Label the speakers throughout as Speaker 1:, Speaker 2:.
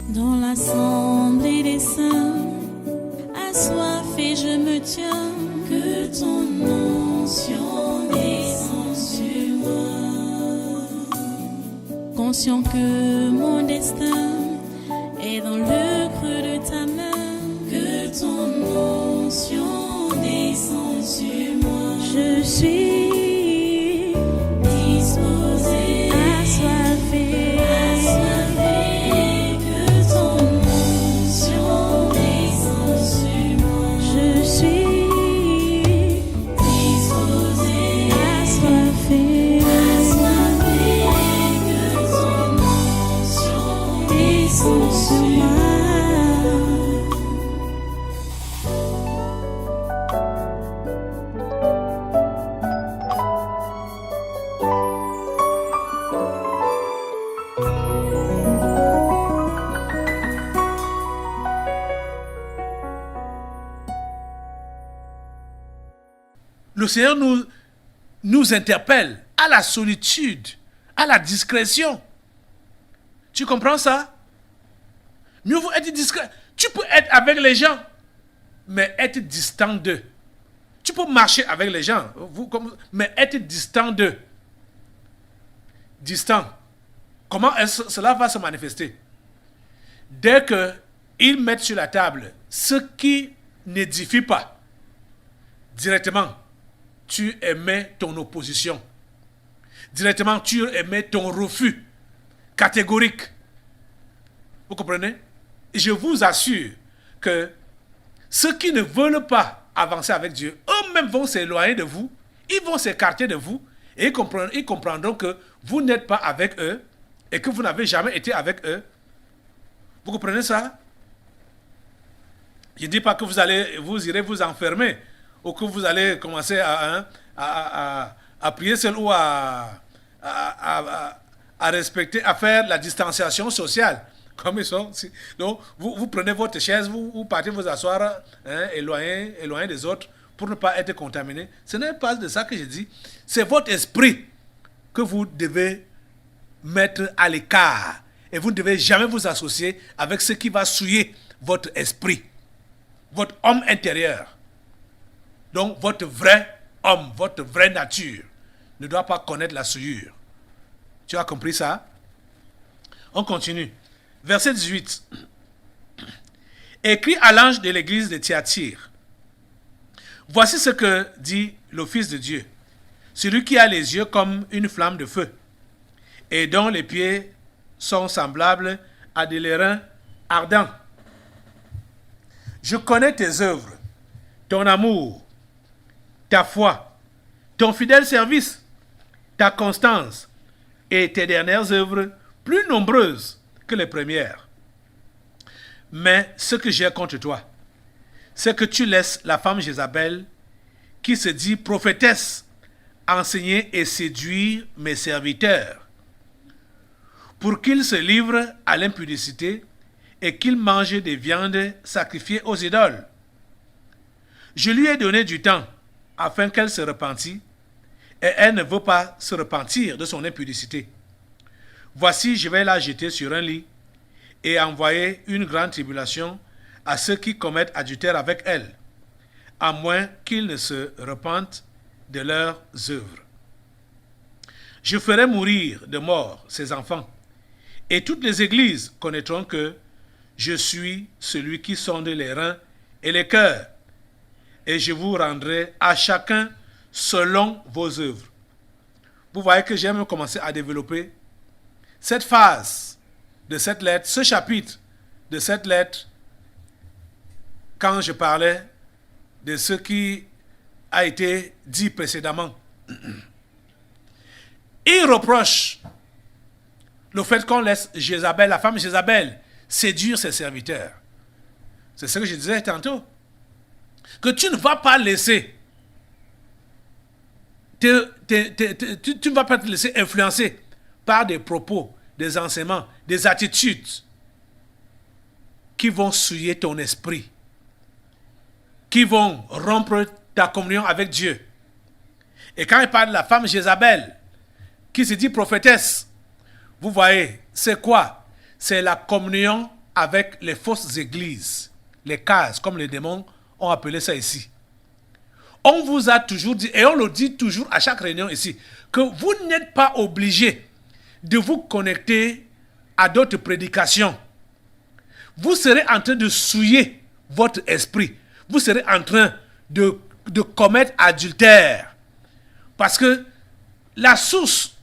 Speaker 1: Dans l'assemblée des saints, assoiffé je me tiens, que ton onction descende sur moi. Conscient que mon destin est dans le creux de ta main, que ton onction descende sur moi. Je suis disposé, assoiffé, que ton onction descende sur moi. Je suis disposé, assoiffé, que ton onction descende sur moi.
Speaker 2: Le Seigneur nous interpelle à la solitude, à la discrétion. Tu comprends ça? Mieux vaut être discret. Tu peux être avec les gens, mais être distant d'eux. Tu peux marcher avec les gens, mais être distant d'eux. Distant. Comment cela va se manifester? Dès qu'ils mettent sur la table ce qui n'édifie pas, directement, tu émets ton opposition. Directement, tu émets ton refus catégorique. Vous comprenez? Et je vous assure que ceux qui ne veulent pas avancer avec Dieu, eux-mêmes vont s'éloigner de vous, ils vont s'écarter de vous, et ils comprendront que vous n'êtes pas avec eux, et que vous n'avez jamais été avec eux. Vous comprenez ça? Je ne dis pas que vous irez vous enfermer, ou que vous allez commencer à prier seul ou à respecter, à faire la distanciation sociale. Comme ils sont. Donc, vous prenez votre chaise, vous partez vous asseoir, éloigné des autres, pour ne pas être contaminé. Ce n'est pas de ça que je dis. C'est votre esprit que vous devez mettre à l'écart. Et vous ne devez jamais vous associer avec ce qui va souiller votre esprit, votre homme intérieur. Donc, votre vrai homme, votre vraie nature ne doit pas connaître la souillure. Tu as compris ça? On continue. Verset 18. Écrit à l'ange de l'église de Thyatire. Voici ce que dit le Fils de Dieu, celui qui a les yeux comme une flamme de feu, et dont les pieds sont semblables à des airains ardents. Je connais tes œuvres, ton amour, ta foi, ton fidèle service, ta constance et tes dernières œuvres plus nombreuses que les premières. Mais ce que j'ai contre toi, c'est que tu laisses la femme Jézabel, qui se dit prophétesse, enseigner et séduire mes serviteurs, pour qu'ils se livrent à l'impudicité et qu'ils mangent des viandes sacrifiées aux idoles. Je lui ai donné du temps afin qu'elle se repentît, et elle ne veut pas se repentir de son impudicité. Voici, je vais la jeter sur un lit et envoyer une grande tribulation à ceux qui commettent adultère avec elle, à moins qu'ils ne se repentent de leurs œuvres. Je ferai mourir de mort ses enfants, et toutes les églises connaîtront que je suis celui qui sonde les reins et les cœurs, et je vous rendrai à chacun selon vos œuvres. Vous voyez que j'ai même commencé à développer cette phase de cette lettre, ce chapitre de cette lettre, quand je parlais de ce qui a été dit précédemment. Il reproche le fait qu'on laisse Jézabel, la femme Jézabel, séduire ses serviteurs. C'est ce que je disais tantôt. Que tu ne vas pas laisser tu ne vas pas te laisser influencer par des propos, des enseignements, des attitudes qui vont souiller ton esprit, qui vont rompre ta communion avec Dieu. Et quand il parle de la femme Jézabel, qui se dit prophétesse, vous voyez, c'est quoi? C'est la communion avec les fausses églises, les cases, comme les démons ont appelé ça ici. On vous a toujours dit, et on le dit toujours à chaque réunion ici, que vous n'êtes pas obligé de vous connecter à d'autres prédications. Vous serez en train de souiller votre esprit. Vous serez en train de commettre adultère. Parce que la source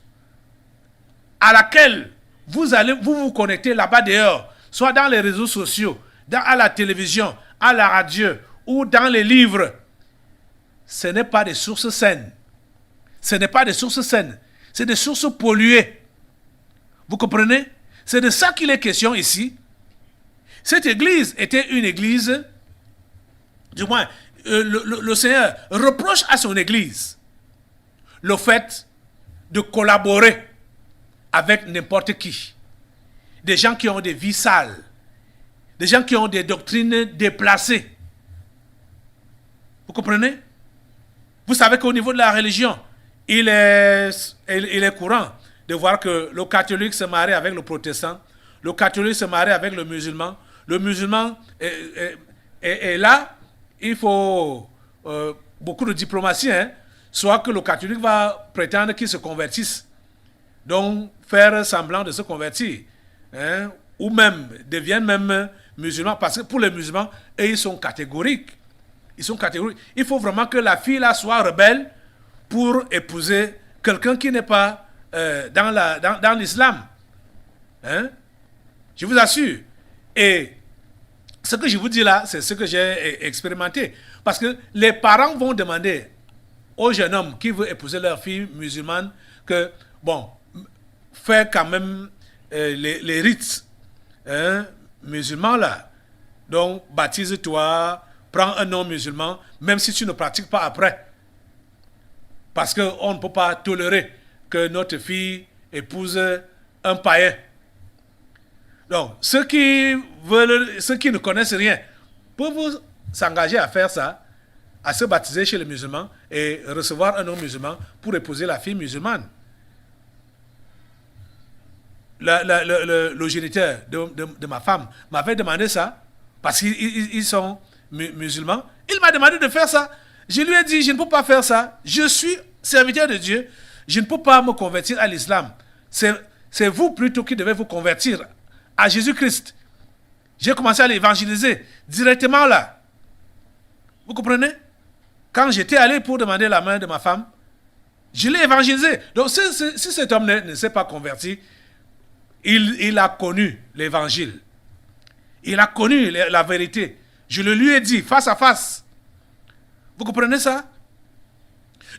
Speaker 2: à laquelle vous allez vous connecter là-bas dehors, soit dans les réseaux sociaux, à la télévision, à la radio ou dans les livres, ce n'est pas des sources saines. Ce n'est pas des sources saines. C'est des sources polluées. Vous comprenez? C'est de ça qu'il est question ici. Cette église était une église, du moins, le Seigneur reproche à son église le fait de collaborer avec n'importe qui. Des gens qui ont des vies sales, des gens qui ont des doctrines déplacées. Vous comprenez? Vous savez qu'au niveau de la religion, il est courant de voir que le catholique se marie avec le protestant, le catholique se marie avec le musulman est là, il faut beaucoup de diplomatie, hein? Soit que le catholique va prétendre qu'il se convertisse, donc faire semblant de se convertir, hein? Ou même deviennent même musulmans, parce que pour les musulmans, eux, ils sont catégoriques. Ils sont catégoriques. Il faut vraiment que la fille là soit rebelle pour épouser quelqu'un qui n'est pas dans l'islam. Hein? Je vous assure. Et ce que je vous dis là, c'est ce que j'ai expérimenté. Parce que les parents vont demander aux jeunes hommes qui veulent épouser leur fille musulmane que, bon, fais quand même les rites musulmans là. Donc, baptise-toi, prends un nom musulman, même si tu ne pratiques pas après. Parce qu'on ne peut pas tolérer que notre fille épouse un païen. Donc, ceux qui ne connaissent rien, peuvent s'engager à faire ça, à se baptiser chez les musulmans et recevoir un nom musulman pour épouser la fille musulmane. Le géniteur de ma femme m'avait demandé ça, parce qu'ils sont musulmans. Il m'a demandé de faire ça. Je lui ai dit, je ne peux pas faire ça. Je suis serviteur de Dieu. Je ne peux pas me convertir à l'islam. C'est vous plutôt qui devez vous convertir à Jésus-Christ. J'ai commencé à l'évangéliser directement là. Vous comprenez? Quand j'étais allé pour demander la main de ma femme, je l'ai évangélisé. Donc si cet homme ne s'est pas converti, il a connu l'évangile. Il a connu la vérité. Je le lui ai dit face à face. Vous comprenez ça?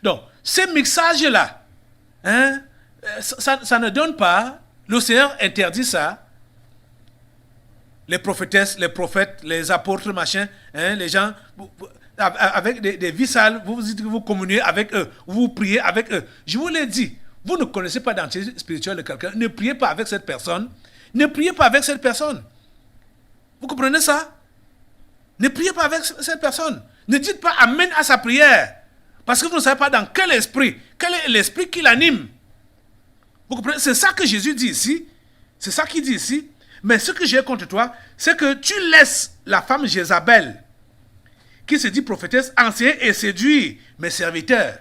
Speaker 2: Donc, ces mixages-là, hein, ça ne donne pas. Le Seigneur interdit ça. Les prophétesses, les prophètes, les apôtres, machin, hein, les gens, avec des vies sales, vous dites que vous communiez avec eux, vous priez avec eux. Je vous l'ai dit, vous ne connaissez pas l'identité spirituelle de quelqu'un, ne priez pas avec cette personne. Ne priez pas avec cette personne. Vous comprenez ça? Ne priez pas avec cette personne. Ne dites pas Amen à sa prière. Parce que vous ne savez pas dans quel est l'esprit qui l'anime. Vous comprenez? C'est ça que Jésus dit ici. C'est ça qu'il dit ici. Mais ce que j'ai contre toi, c'est que tu laisses la femme Jézabel, qui se dit prophétesse, enseigner et séduire mes serviteurs.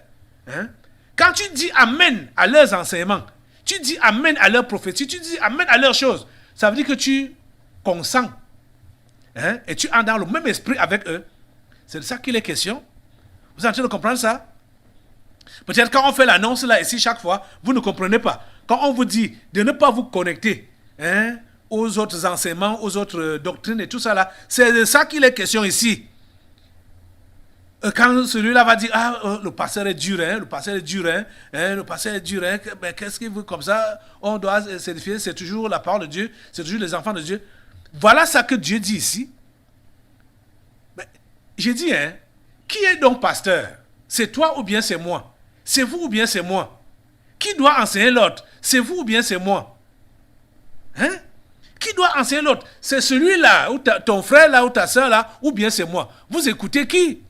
Speaker 2: Hein? Quand tu dis Amen à leurs enseignements, tu dis Amen à leurs prophéties, tu dis Amen à leurs choses, ça veut dire que tu consens. Hein? Et tu entres dans le même esprit avec eux. C'est de ça qu'il est question. Vous êtes en train de comprendre ça? Peut-être quand on fait l'annonce là ici chaque fois, vous ne comprenez pas. Quand on vous dit de ne pas vous connecter, hein, aux autres enseignements, aux autres doctrines et tout ça là, c'est de ça qu'il est question ici. Quand celui-là va dire, le pasteur est dur, hein, le pasteur est dur, hein, le pasteur est dur, hein, mais qu'est-ce qu'il veut comme ça? On doit s'édifier, c'est toujours la parole de Dieu, c'est toujours les enfants de Dieu. Voilà ce que Dieu dit ici. Mais, j'ai dit, hein, qui est donc pasteur? C'est toi ou bien c'est moi? C'est vous ou bien c'est moi? Qui doit enseigner l'autre? C'est vous ou bien c'est moi? Hein? Qui doit enseigner l'autre? C'est celui-là, ou ton frère là, ou ta soeur là, ou bien c'est moi? Vous écoutez qui?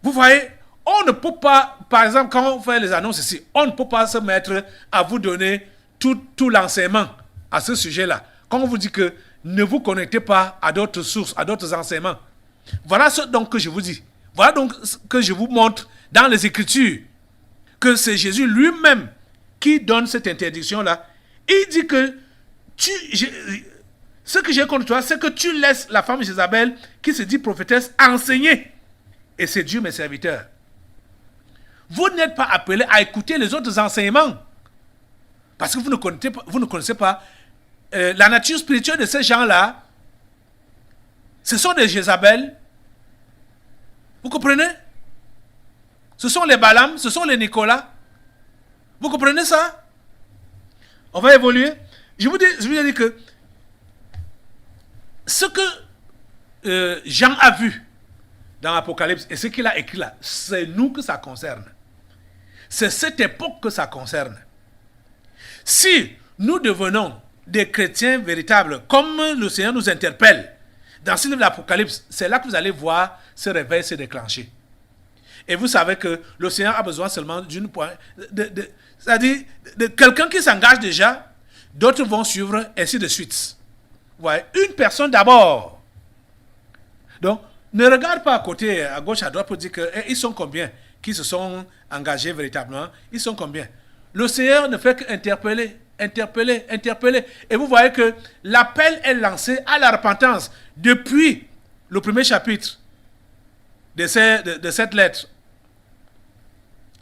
Speaker 2: Vous voyez, on ne peut pas, par exemple, quand on fait les annonces ici, on ne peut pas se mettre à vous donner tout l'enseignement à ce sujet-là. quand on vous dit que ne vous connectez pas à d'autres sources, à d'autres enseignements. Voilà ce donc que je vous dis. Voilà donc ce que je vous montre dans les Écritures. Que c'est Jésus lui-même qui donne cette interdiction-là. Il dit que ce que j'ai contre toi, c'est que tu laisses la femme Jézabel, qui se dit prophétesse, enseigner. Et c'est Dieu, mes serviteurs. Vous n'êtes pas appelés à écouter les autres enseignements. Parce que vous ne connaissez pas la nature spirituelle de ces gens-là. Ce sont des Jézabel. Vous comprenez? Ce sont les Balaam, ce sont les Nicolas. Vous comprenez ça? On va évoluer. Je vous dis que ce que Jean a vu dans l'Apocalypse et ce qu'il a écrit là, c'est nous que ça concerne. C'est cette époque que ça concerne. Si nous devenons des chrétiens véritables, comme le Seigneur nous interpelle dans ce livre de l'Apocalypse, c'est là que vous allez voir ce réveil se déclencher. Et vous savez que le Seigneur a besoin seulement d'une poignée, c'est-à-dire de quelqu'un qui s'engage déjà, d'autres vont suivre, ainsi de suite. Ouais, une personne d'abord. Donc, ne regarde pas à côté, à gauche, à droite pour dire qu'ils sont combien qui se sont engagés véritablement. Ils sont combien? Le Seigneur ne fait qu'interpeller, interpeller. Et vous voyez que l'appel est lancé à la repentance depuis le premier chapitre de cette lettre.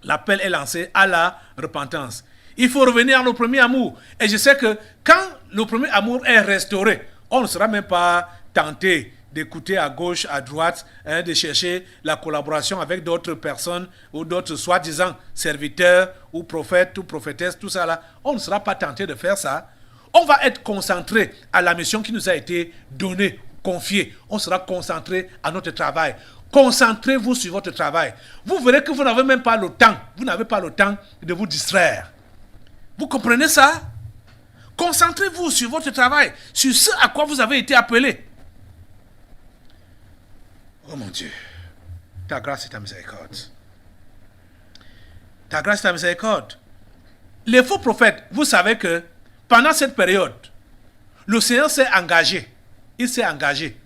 Speaker 2: L'appel est lancé à la repentance. Il faut revenir à nos premiers amours. Et je sais que quand le premier amour est restauré, on ne sera même pas tenté d'écouter à gauche, à droite, de chercher la collaboration avec d'autres personnes ou d'autres soi-disant serviteurs ou prophètes ou prophétesses, tout ça là. On ne sera pas tenté de faire ça. On va être concentré à la mission qui nous a été donnée, confiée. On sera concentré à notre travail. Concentrez-vous sur votre travail. Vous verrez que vous n'avez même pas le temps. Vous n'avez pas le temps de vous distraire. Vous comprenez ça? Concentrez-vous sur votre travail, sur ce à quoi vous avez été appelé. Oh mon Dieu, ta grâce et ta miséricorde. Ta grâce et ta miséricorde. Les faux prophètes, vous savez que pendant cette période, le Seigneur s'est engagé. Il s'est engagé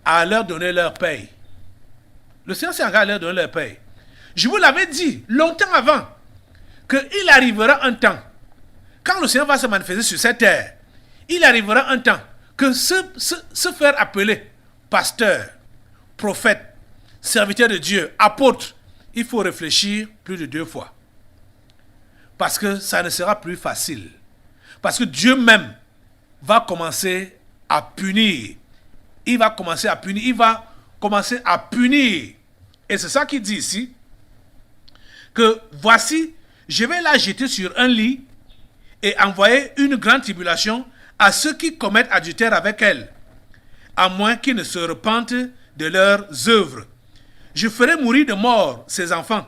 Speaker 2: à leur donner leur paye. Le Seigneur s'est engagé à leur donner leur paye. Je vous l'avais dit longtemps avant qu'il arrivera un temps, quand le Seigneur va se manifester sur cette terre, il arrivera un temps que se faire appeler pasteur, prophète, serviteur de Dieu, apôtre, il faut réfléchir plus de 2 fois. Parce que ça ne sera plus facile. Parce que Dieu même va commencer à punir. Il va commencer à punir. Il va commencer à punir. Et c'est ça qu'il dit ici. Que voici, je vais la jeter sur un lit et envoyer une grande tribulation à ceux qui commettent adultère avec elle, à moins qu'ils ne se repentent de leurs œuvres. Je ferai mourir de mort ces enfants,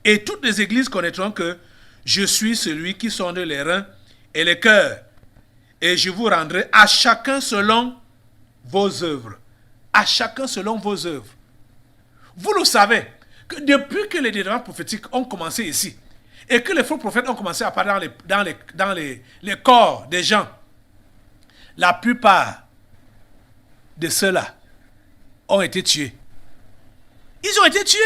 Speaker 2: et toutes les églises connaîtront que je suis celui qui sonde les reins et les cœurs, et je vous rendrai à chacun selon vos œuvres. À chacun selon vos œuvres. Vous le savez, que depuis que les délivrances prophétiques ont commencé ici, et que les faux prophètes ont commencé à parler dans les corps des gens, la plupart de ceux-là ont été tués. Ils ont été tués.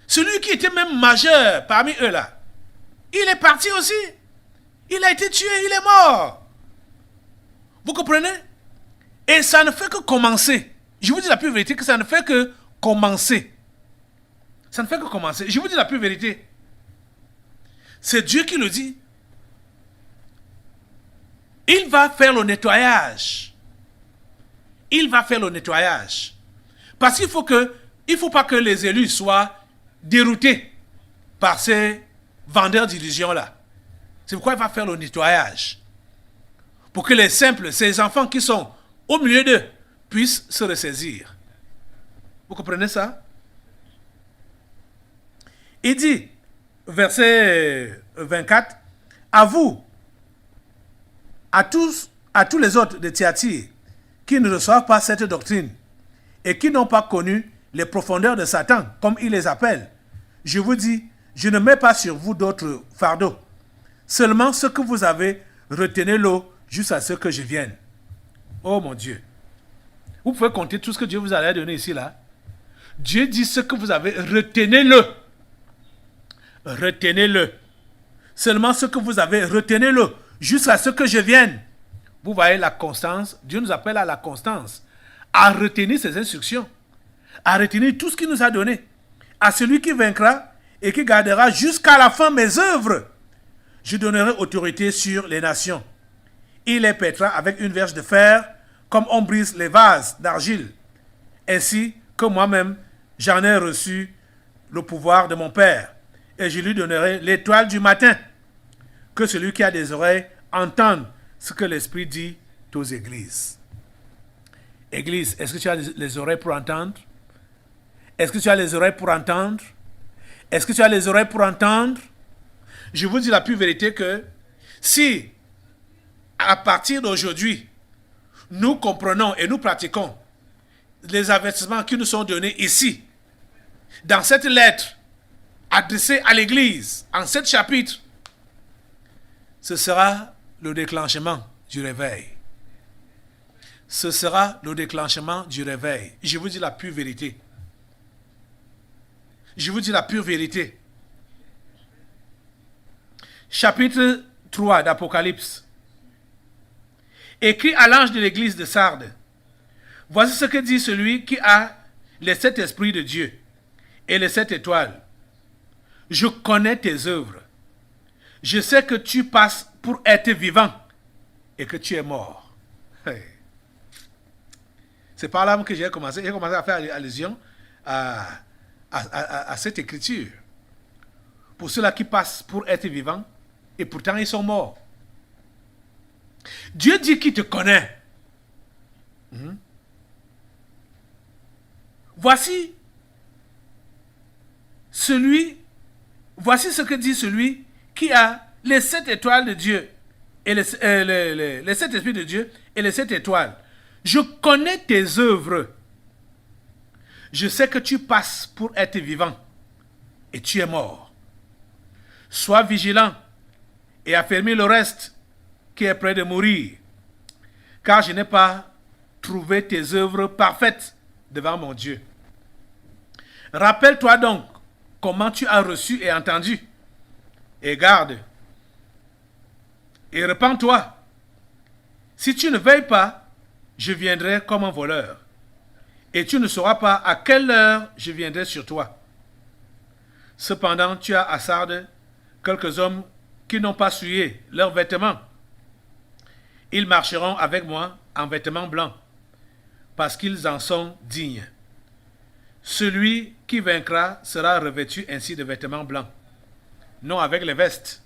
Speaker 2: Celui qui était même majeur parmi eux-là, il est parti aussi. Il a été tué, il est mort. Vous comprenez? Et ça ne fait que commencer. Je vous dis la pure vérité que ça ne fait que commencer. Ça ne fait que commencer. Je vous dis la pure vérité. C'est Dieu qui le dit. Il va faire le nettoyage. Il va faire le nettoyage. Parce qu'il faut pas que les élus soient déroutés par ces vendeurs d'illusions-là. C'est pourquoi il va faire le nettoyage. Pour que les simples, ces enfants qui sont au milieu d'eux, puissent se ressaisir. Vous comprenez ça? Il dit, verset 24, à vous, à tous les autres de Thyatire, qui ne reçoivent pas cette doctrine et qui n'ont pas connu les profondeurs de Satan, comme il les appelle, je vous dis, je ne mets pas sur vous d'autres fardeaux. Seulement ce que vous avez retenez-le jusqu'à ce que je vienne. Oh mon Dieu. Vous pouvez compter tout ce que Dieu vous a donné ici, là. Dieu dit ce que vous avez, retenez-le. Retenez-le. Seulement ce que vous avez, retenez-le jusqu'à ce que je vienne. Vous voyez la constance. Dieu nous appelle à la constance. À retenir ses instructions. À retenir tout ce qu'il nous a donné. À celui qui vaincra et qui gardera jusqu'à la fin mes œuvres. Je donnerai autorité sur les nations. Il les pètera avec une verge de fer, comme on brise les vases d'argile. Ainsi que moi-même, j'en ai reçu le pouvoir de mon Père. Et je lui donnerai l'étoile du matin. Que celui qui a des oreilles entende ce que l'Esprit dit aux églises. Église, est-ce que tu as les oreilles pour entendre? Est-ce que tu as les oreilles pour entendre? Est-ce que tu as les oreilles pour entendre? Je vous dis la pure vérité que si, à partir d'aujourd'hui, nous comprenons et nous pratiquons les avertissements qui nous sont donnés ici, dans cette lettre adressée à l'Église, en 7 chapitres, ce sera le déclenchement du réveil. Ce sera le déclenchement du réveil. Je vous dis la pure vérité. Je vous dis la pure vérité. Chapitre 3 d'Apocalypse. Écrit à l'ange de l'église de Sardes. Voici ce que dit celui qui a les 7 esprits de Dieu et les 7 étoiles. Je connais tes œuvres. Je sais que tu passes pour être vivant et que tu es mort. Hey. C'est par là que j'ai commencé à faire allusion à cette écriture. Pour ceux-là qui passent pour être vivants et pourtant ils sont morts. Dieu dit qu'il te connaît. Voici ce que dit celui qui a les 7 étoiles de Dieu et les 7 esprits de Dieu et les 7 étoiles. Je connais tes œuvres. Je sais que tu passes pour être vivant et tu es mort. Sois vigilant et affermis le reste qui est près de mourir, car je n'ai pas trouvé tes œuvres parfaites devant mon Dieu. Rappelle-toi donc comment tu as reçu et entendu, et garde, et repens-toi. Si tu ne veilles pas, je viendrai comme un voleur, et tu ne sauras pas à quelle heure je viendrai sur toi. Cependant, tu as à Sardes quelques hommes qui n'ont pas souillé leurs vêtements. Ils marcheront avec moi en vêtements blancs, parce qu'ils en sont dignes. Celui qui vaincra sera revêtu ainsi de vêtements blancs, non avec les vestes.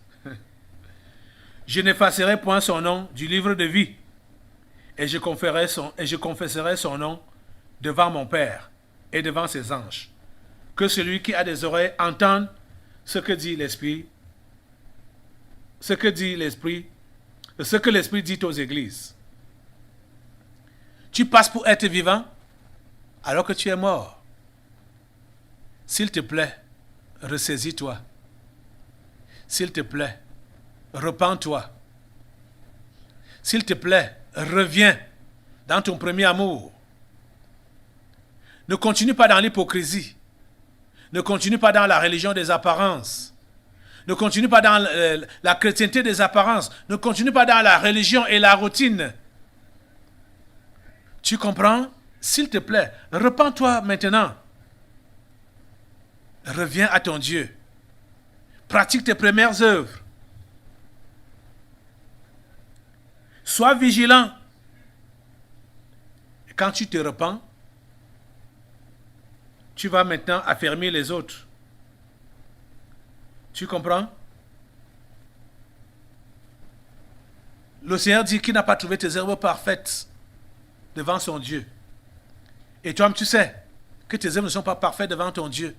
Speaker 2: Je n'effacerai point son nom du livre de vie, et je confesserai son nom devant mon Père et devant ses anges. Que celui qui a des oreilles entende ce que l'Esprit dit aux églises. Tu passes pour être vivant alors que tu es mort. S'il te plaît, ressaisis-toi. S'il te plaît, repens-toi. S'il te plaît, reviens dans ton premier amour. Ne continue pas dans l'hypocrisie. Ne continue pas dans la religion des apparences. Ne continue pas dans la chrétienté des apparences. Ne continue pas dans la religion et la routine. Tu comprends? S'il te plaît, repens-toi maintenant. Reviens à ton Dieu. Pratique tes premières œuvres. Sois vigilant. Et quand tu te repens, tu vas maintenant affermir les autres. Tu comprends? Le Seigneur dit qu'il n'a pas trouvé tes œuvres parfaites devant son Dieu. Et toi-même, tu sais que tes œuvres ne sont pas parfaites devant ton Dieu.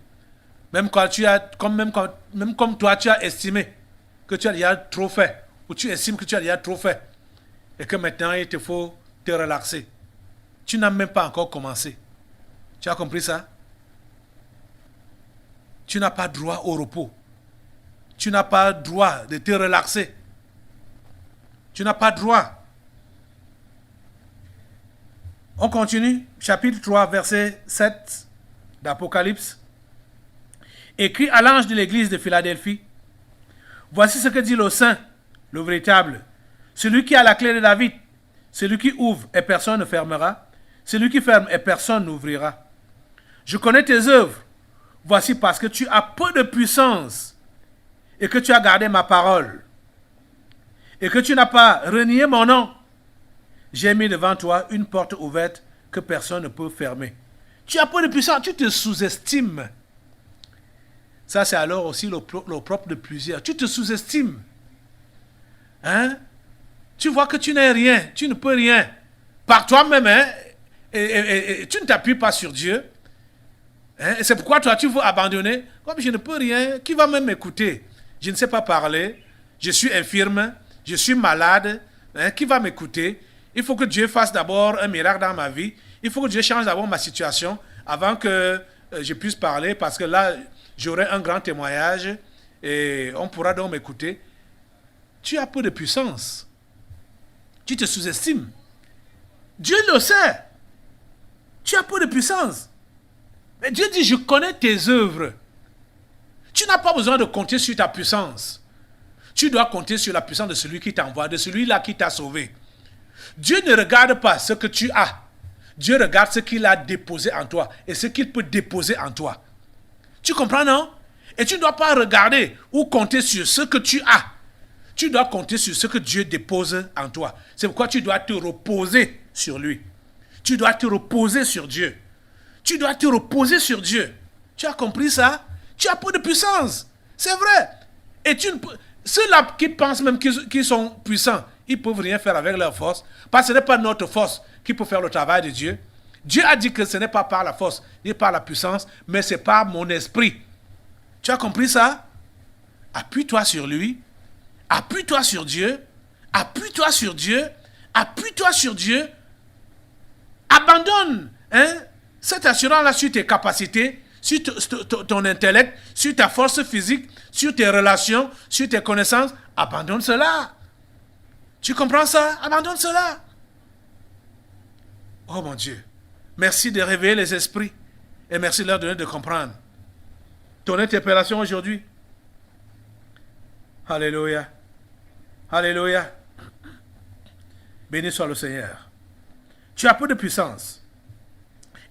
Speaker 2: Même comme toi, tu as estimé que tu as déjà trop fait, ou tu estimes que tu as déjà trop fait, et que maintenant, il te faut te relaxer. Tu n'as même pas encore commencé. Tu as compris ça? Tu n'as pas droit au repos. Tu n'as pas droit de te relaxer. Tu n'as pas droit. On continue. Chapitre 3, verset 7 d'Apocalypse. Écrit à l'ange de l'église de Philadelphie. Voici ce que dit le Saint, le véritable. Celui qui a la clé de David. Celui qui ouvre et personne ne fermera. Celui qui ferme et personne n'ouvrira. Je connais tes œuvres. Voici parce que tu as peu de puissance et que tu as gardé ma parole et que tu n'as pas renié mon nom. J'ai mis devant toi une porte ouverte que personne ne peut fermer. Tu as peu de puissance, tu te sous-estimes. Ça, c'est alors aussi le propre de plusieurs. Tu te sous-estimes. Hein? Tu vois que tu n'es rien, tu ne peux rien. Par toi-même, hein? Et tu ne t'appuies pas sur Dieu. Hein? Et c'est pourquoi toi, tu veux abandonner. Comme je ne peux rien, qui va même m'écouter? Je ne sais pas parler, je suis infirme, je suis malade. Hein? Qui va m'écouter? Il faut que Dieu fasse d'abord un miracle dans ma vie. Il faut que Dieu change d'abord ma situation avant que je puisse parler, parce que là, j'aurai un grand témoignage et on pourra donc m'écouter. Tu as peu de puissance. Tu te sous-estimes. Dieu le sait. Tu as peu de puissance. Mais Dieu dit, je connais tes œuvres. Tu n'as pas besoin de compter sur ta puissance. Tu dois compter sur la puissance de celui qui t'envoie, de celui-là qui t'a sauvé. Dieu ne regarde pas ce que tu as. Dieu regarde ce qu'il a déposé en toi et ce qu'il peut déposer en toi. Tu comprends, non? Et tu ne dois pas regarder ou compter sur ce que tu as. Tu dois compter sur ce que Dieu dépose en toi. C'est pourquoi tu dois te reposer sur lui. Tu dois te reposer sur Dieu. Tu dois te reposer sur Dieu. Tu as compris ça? Tu as peu de puissance. C'est vrai. Et ceux-là qui pensent même qu'ils sont puissants, ils ne peuvent rien faire avec leur force. Parce que ce n'est pas notre force qui peut faire le travail de Dieu. Dieu a dit que ce n'est pas par la force, ni par la puissance, mais c'est par mon esprit. Tu as compris ça? Appuie-toi sur lui. Appuie-toi sur Dieu. Appuie-toi sur Dieu. Appuie-toi sur Dieu. Abandonne cette assurance-là sur tes capacités, sur ton intellect, sur ta force physique, sur tes relations, sur tes connaissances. Abandonne cela. Tu comprends ça? Abandonne cela. Oh mon Dieu. Merci de réveiller les esprits. Et merci de leur donner de comprendre. Ton interpellation aujourd'hui. Alléluia. Alléluia. Béni soit le Seigneur. Tu as peu de puissance.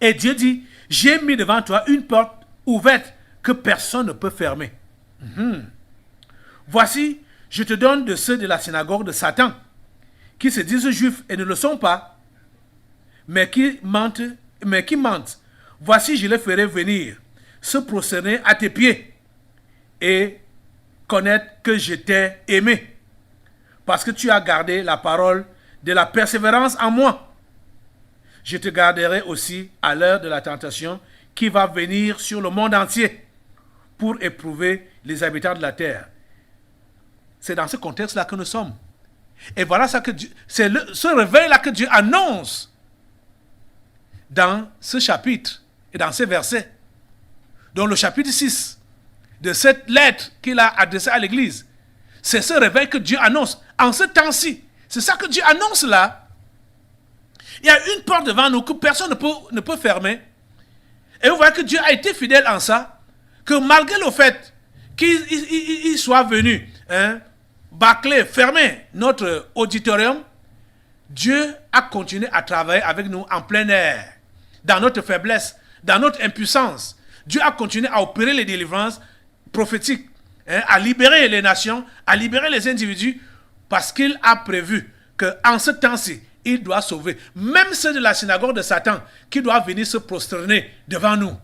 Speaker 2: Et Dieu dit, j'ai mis devant toi une porte ouverte que personne ne peut fermer. Voici, je te donne de ceux de la synagogue de Satan, qui se disent juifs et ne le sont pas, mais qui mentent. Voici, je les ferai venir, se prosterner à tes pieds et connaître que je t'ai aimé, parce que tu as gardé la parole de la persévérance en moi. Je te garderai aussi à l'heure de la tentation qui va venir sur le monde entier pour éprouver les habitants de la terre. C'est dans ce contexte-là que nous sommes. Et voilà ça que Dieu, c'est ce réveil-là que Dieu annonce dans ce chapitre et dans ces versets. Dans le chapitre 6 de cette lettre qu'il a adressée à l'église. C'est ce réveil que Dieu annonce en ce temps-ci. C'est ça que Dieu annonce là. Il y a une porte devant nous que personne ne peut fermer. Et vous voyez que Dieu a été fidèle en ça, que malgré le fait qu'il soit venu bâcler, fermer notre auditorium, Dieu a continué à travailler avec nous en plein air, dans notre faiblesse, dans notre impuissance. Dieu a continué à opérer les délivrances prophétiques, à libérer les nations, à libérer les individus, parce qu'il a prévu qu'en ce temps-ci, il doit sauver même ceux de la synagogue de Satan qui doivent venir se prosterner devant nous.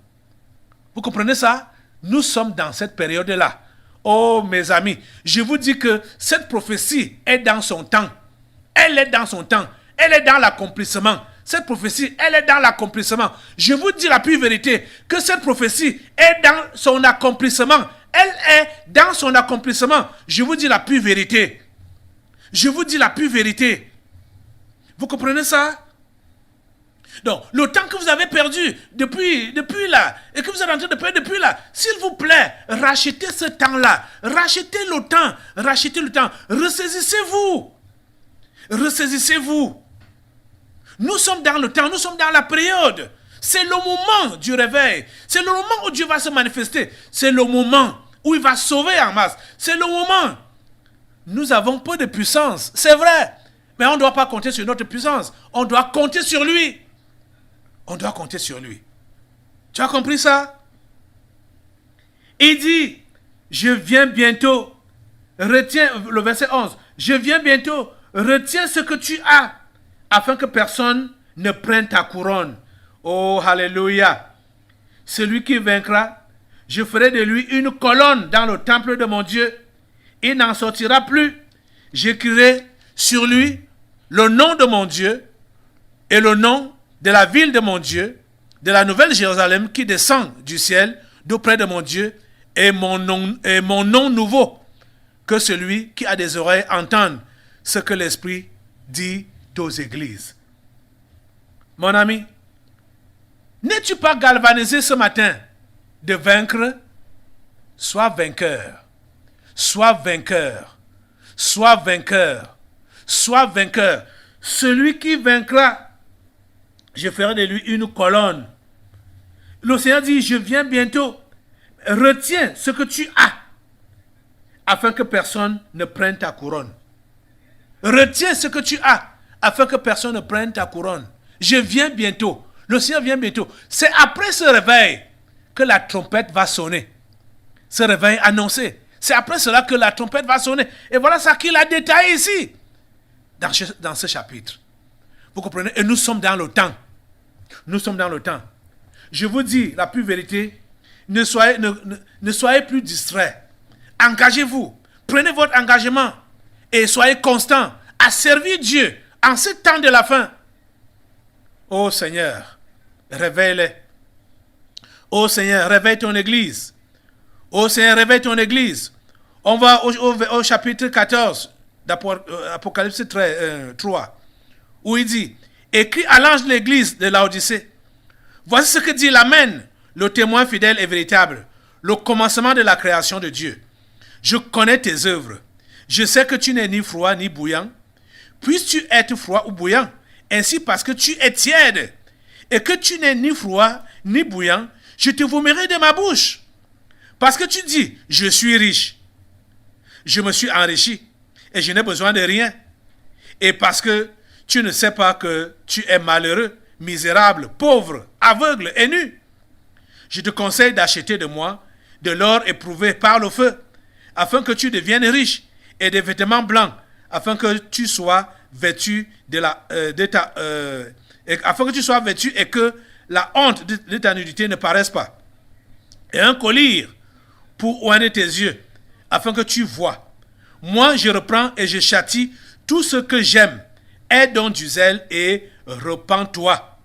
Speaker 2: Vous comprenez ça? Nous sommes dans cette période-là. Oh mes amis, je vous dis que cette prophétie est dans son temps. Elle est dans son temps. Elle est dans l'accomplissement. Cette prophétie, elle est dans l'accomplissement. Je vous dis la pure vérité, que cette prophétie est dans son accomplissement. Elle est dans son accomplissement. Je vous dis la pure vérité. Je vous dis la pure vérité. Vous comprenez ça? Donc, le temps que vous avez perdu depuis là, et que vous êtes en train de perdre depuis là, s'il vous plaît, rachetez ce temps-là. Rachetez le temps. Ressaisissez-vous. Ressaisissez-vous. Nous sommes dans le temps, nous sommes dans la période. C'est le moment du réveil. C'est le moment où Dieu va se manifester. C'est le moment où il va sauver en masse. C'est le moment. Nous avons peu de puissance, c'est vrai. Mais on ne doit pas compter sur notre puissance. On doit compter sur lui. On doit compter sur lui. Tu as compris ça? Il dit, je viens bientôt. Retiens, le verset 11. Je viens bientôt. Retiens ce que tu as, afin que personne ne prenne ta couronne. Oh, alléluia. Celui qui vaincra, je ferai de lui une colonne dans le temple de mon Dieu. Il n'en sortira plus. J'écrirai sur lui le nom de mon Dieu et le nom de la ville de mon Dieu, de la nouvelle Jérusalem qui descend du ciel d'auprès de mon Dieu, et mon nom nouveau, que celui qui a des oreilles entende ce que l'Esprit dit aux églises. Mon ami, n'es-tu pas galvanisé ce matin de vaincre? Sois vainqueur. Sois vainqueur. Sois vainqueur. Sois vainqueur. Celui qui vaincra, je ferai de lui une colonne. Le Seigneur dit, je viens bientôt. Retiens ce que tu as, afin que personne ne prenne ta couronne. Retiens ce que tu as, afin que personne ne prenne ta couronne. Je viens bientôt. Le Seigneur vient bientôt. C'est après ce réveil que la trompette va sonner. Ce réveil annoncé. C'est après cela que la trompette va sonner. Et voilà ça qu'il a détaillé ici, dans ce chapitre. Vous comprenez? Et nous sommes dans le temps. Nous sommes dans le temps. Je vous dis la pure vérité, ne soyez plus distraits. Engagez-vous. Prenez votre engagement et soyez constants à servir Dieu en ce temps de la fin. Ô Seigneur, réveille-les. Ô Seigneur, réveille ton Église. Ô Seigneur, réveille ton Église. On va au chapitre 14 d'Apocalypse 3, où il dit, écrit à l'ange de l'Église de Laodicée, voici ce que dit l'Amen, le témoin fidèle et véritable, le commencement de la création de Dieu. Je connais tes œuvres. Je sais que tu n'es ni froid ni bouillant. Puisses-tu être froid ou bouillant, ainsi parce que tu es tiède, et que tu n'es ni froid ni bouillant, je te vomirai de ma bouche. Parce que tu dis, je suis riche, je me suis enrichi, et je n'ai besoin de rien. Et parce que tu ne sais pas que tu es malheureux, misérable, pauvre, aveugle et nu. Je te conseille d'acheter de moi de l'or éprouvé par le feu, afin que tu deviennes riche, et des vêtements blancs, afin que tu sois vêtu afin que tu sois vêtu et que la honte de ta nudité ne paraisse pas. Et un collier pour oigner tes yeux, afin que tu vois. Moi, je reprends et je châtie tout ce que j'aime. Aie donc du zèle et repens-toi.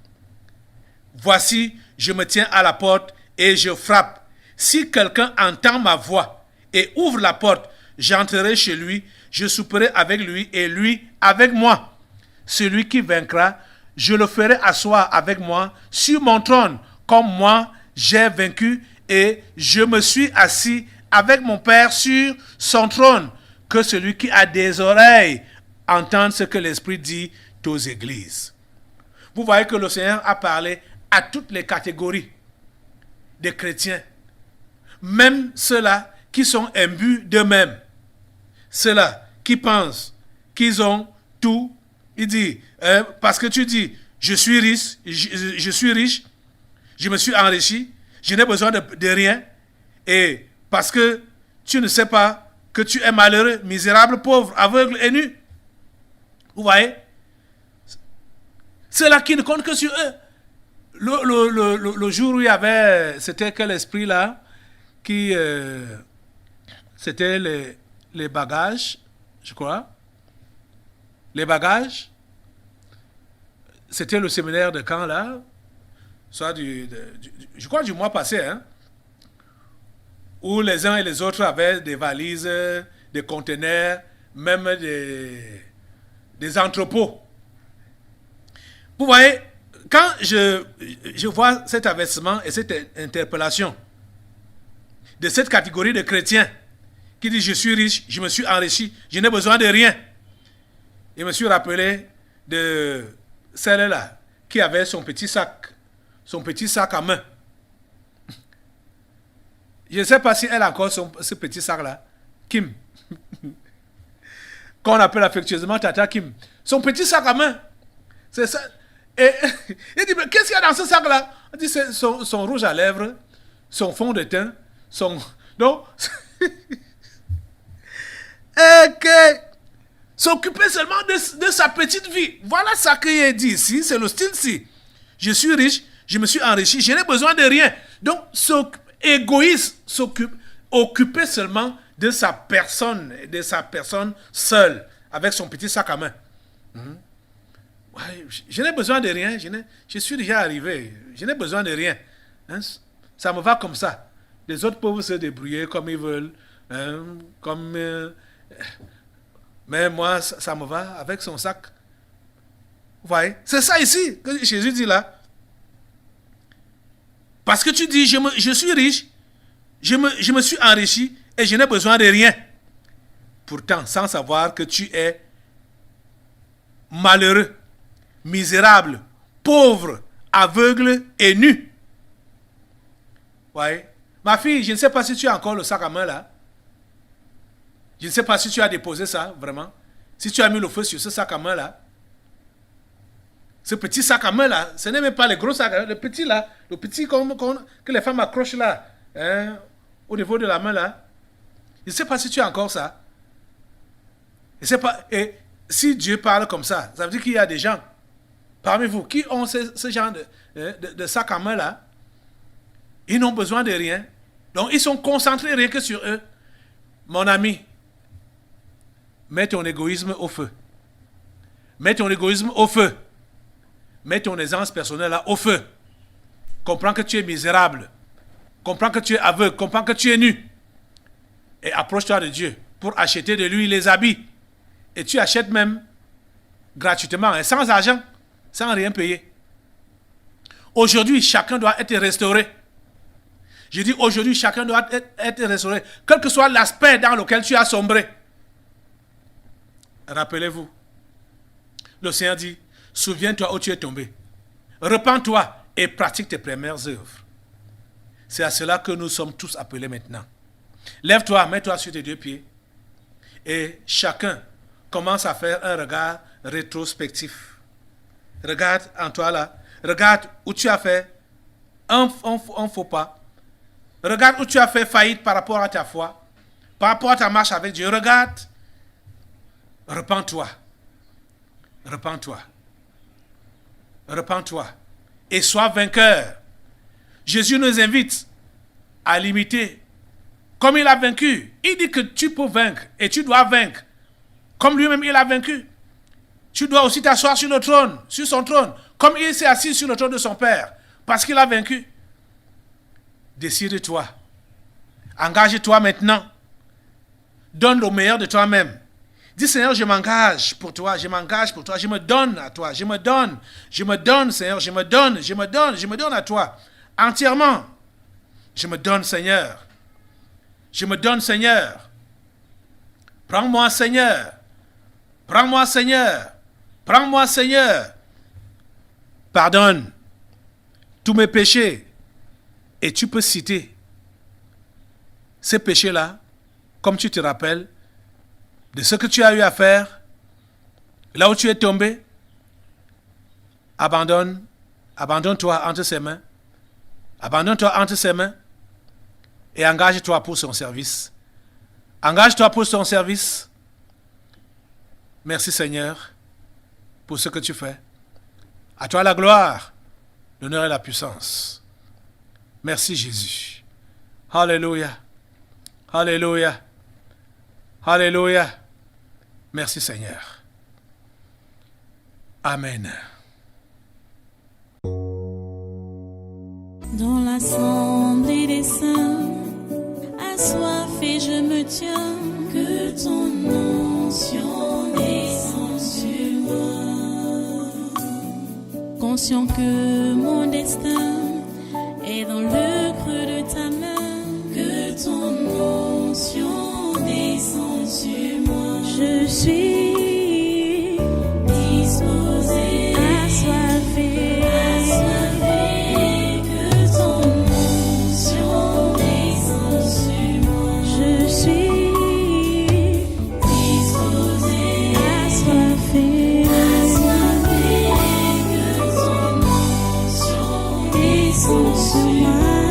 Speaker 2: Voici, je me tiens à la porte et je frappe. Si quelqu'un entend ma voix et ouvre la porte, j'entrerai chez lui, je souperai avec lui et lui avec moi. Celui qui vaincra, je le ferai asseoir avec moi sur mon trône, comme moi j'ai vaincu et je me suis assis avec mon Père sur son trône. Que celui qui a des oreilles entende ce que l'Esprit dit aux églises. Vous voyez que le Seigneur a parlé à toutes les catégories de chrétiens, même ceux-là qui sont imbus d'eux-mêmes, ceux-là qui pensent qu'ils ont tout. Il dit, parce que tu dis, je suis riche, je me suis enrichi, je n'ai besoin de rien, et parce que tu ne sais pas que tu es malheureux, misérable, pauvre, aveugle et nu. Vous voyez? Ceux-là qui ne comptent que sur eux. Le jour où il y avait, c'était quel esprit là, qui, c'était les bagages, je crois. Les bagages, c'était le séminaire de Caen là, soit je crois du mois passé, hein, où les uns et les autres avaient des valises, des conteneurs, même des entrepôts. Vous voyez, quand je vois cet avertissement et cette interpellation de cette catégorie de chrétiens qui dit je suis riche, je me suis enrichi, je n'ai besoin de rien. Je me suis rappelé de celle-là qui avait son petit sac à main. Je ne sais pas si elle a encore ce petit sac-là. Kim. Qu'on appelle affectueusement Tata Kim. Son petit sac à main. C'est ça. Et il dit, mais qu'est-ce qu'il y a dans ce sac-là? Il dit, c'est son rouge à lèvres, son fond de teint, son... Non. Et que s'occuper seulement de sa petite vie. Voilà ça qu'il est dit ici, c'est le style-ci. Je suis riche, je me suis enrichi, je n'ai besoin de rien. Donc, égoïste, occuper seulement de sa personne seule, avec son petit sac à main. Ouais, je n'ai besoin de rien, je suis déjà arrivé, je n'ai besoin de rien. Hein? Ça me va comme ça. Les autres peuvent se débrouiller comme ils veulent, hein? Mais moi, ça me va avec son sac. Vous voyez? C'est ça ici que Jésus dit là. Parce que tu dis, je suis riche, je me suis enrichi et je n'ai besoin de rien. Pourtant, sans savoir que tu es malheureux, misérable, pauvre, aveugle et nu. Ouais. Ma fille, je ne sais pas si tu as encore le sac à main là. Je ne sais pas si tu as déposé ça, vraiment. Si tu as mis le feu sur ce sac à main là. Ce petit sac à main là, ce n'est même pas le gros sac, le petit là, le petit que les femmes accrochent là, hein, au niveau de la main là. Je ne sais pas si tu as encore ça. Je sais pas. Et si Dieu parle comme ça veut dire qu'il y a des gens parmi vous qui ont ce genre de sac à main là. Ils n'ont besoin de rien. Donc ils sont concentrés rien que sur eux. Mon ami, mets ton égoïsme au feu. Mets ton égoïsme au feu. Mets ton aisance personnelle là au feu. Comprends que tu es misérable. Comprends que tu es aveugle. Comprends que tu es nu. Et approche-toi de Dieu pour acheter de lui les habits. Et tu achètes même gratuitement, hein, sans argent, sans rien payer. Aujourd'hui, chacun doit être restauré. Je dis aujourd'hui, chacun doit être restauré, quel que soit l'aspect dans lequel tu as sombré. Rappelez-vous, le Seigneur dit, souviens-toi où tu es tombé. Repens-toi et pratique tes premières œuvres. C'est à cela que nous sommes tous appelés maintenant. Lève-toi, mets-toi sur tes deux pieds. Et chacun commence à faire un regard rétrospectif. Regarde en toi là. Regarde où tu as fait un faux pas. Regarde où tu as fait faillite par rapport à ta foi. Par rapport à ta marche avec Dieu. Regarde. Repens-toi. Repens-toi. Repens-toi. Et sois vainqueur. Jésus nous invite à l'imiter. Comme il a vaincu. Il dit que tu peux vaincre. Et tu dois vaincre. Comme lui-même il a vaincu. Tu dois aussi t'asseoir sur le trône. Sur son trône. Comme il s'est assis sur le trône de son Père. Parce qu'il a vaincu. Décide-toi. Engage-toi maintenant. Donne le meilleur de toi-même. Dis Seigneur, je m'engage pour toi, je m'engage pour toi, je me donne à toi, je me donne Seigneur, je me donne à toi, entièrement. Je me donne Seigneur. Je me donne Seigneur. Prends-moi Seigneur. Prends-moi Seigneur. Prends-moi Seigneur. Pardonne tous mes péchés. Et tu peux citer ces péchés-là, comme tu te rappelles, de ce que tu as eu à faire, là où tu es tombé. Abandonne-toi entre ses mains. Abandonne-toi entre ses mains et engage-toi pour son service. Engage-toi pour son service. Merci Seigneur pour ce que tu fais. À toi la gloire, l'honneur et la puissance. Merci Jésus. Alléluia. Alléluia. Alléluia. Merci Seigneur. Amen.
Speaker 1: Dans l'assemblée des saints, assoiffé je me tiens, que ton onction descende sur moi. Conscient que mon destin est dans le creux de ta main, que ton onction descende sur moi. Je suis son chemin.